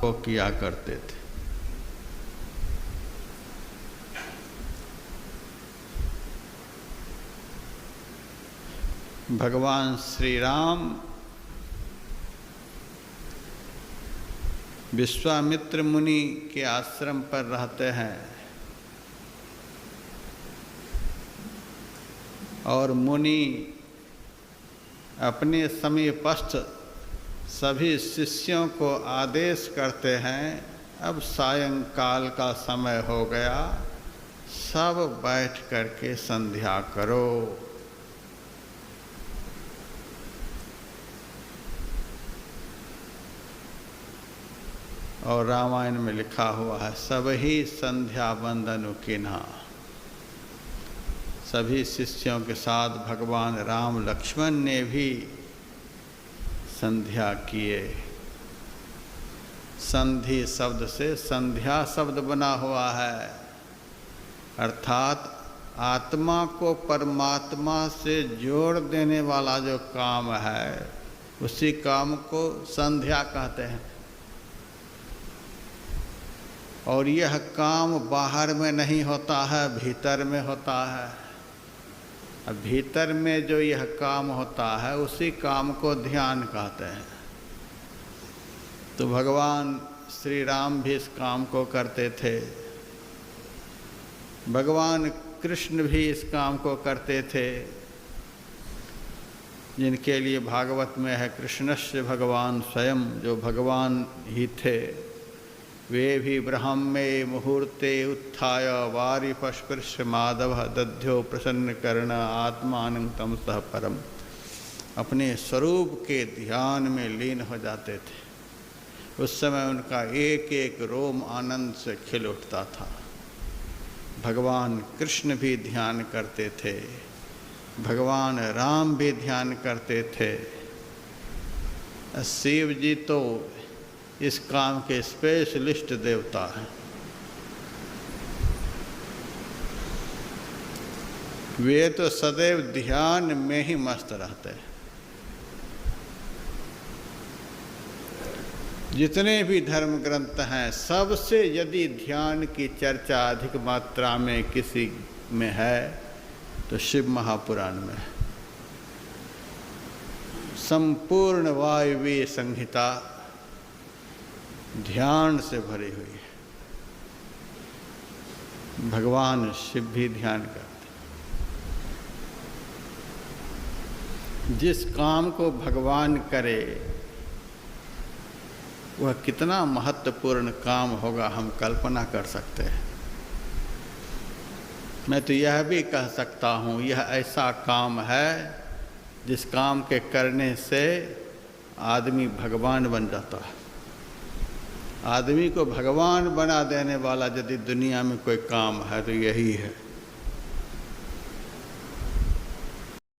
को किया करते थे। भगवान श्री राम विश्वामित्र मुनि के आश्रम पर रहते हैं और मुनि अपने समीपस्थ सभी शिष्यों को आदेश करते हैं, अब सायंकाल का समय हो गया, सब बैठ करके संध्या करो। और रामायण में लिखा हुआ है, सब ही संध्या बंदनु किन्हा। सभी शिष्यों के साथ भगवान राम लक्ष्मण ने भी संध्या किए। संधि शब्द से संध्या शब्द बना हुआ है, अर्थात आत्मा को परमात्मा से जोड़ देने वाला जो काम है उसी काम को संध्या कहते हैं। और यह काम बाहर में नहीं होता है, भीतर में होता है। अब भीतर में जो यह काम होता है उसी काम को ध्यान कहते हैं। तो भगवान श्री राम भी इस काम को करते थे, भगवान कृष्ण भी इस काम को करते थे, जिनके लिए भागवत में है कृष्णस्य भगवान स्वयं, जो भगवान ही थे। वे भी ब्रह्मे मुहूर्ते उत्थाय वारिपस्पृश्य माधव दध्यो प्रसन्न कर्ण आत्मानं तम सह परम। अपने स्वरूप के ध्यान में लीन हो जाते थे। उस समय उनका एक एक रोम आनंद से खिल उठता था। भगवान कृष्ण भी ध्यान करते थे, भगवान राम भी ध्यान करते थे। शिव जी तो इस काम के स्पेशलिस्ट देवता हैं। वे तो सदैव ध्यान में ही मस्त रहते हैं। जितने भी धर्म ग्रंथ हैं, सबसे यदि ध्यान की चर्चा अधिक मात्रा में किसी में है तो शिव महापुराण में है। संपूर्ण वायव्य संहिता ध्यान से भरी हुई है। भगवान शिव भी ध्यान करते। जिस काम को भगवान करे वह कितना महत्वपूर्ण काम होगा हम कल्पना कर सकते हैं। मैं तो यह भी कह सकता हूँ, यह ऐसा काम है जिस काम के करने से आदमी भगवान बन जाता है। आदमी को भगवान बना देने वाला यदि दुनिया में कोई काम है तो यही है।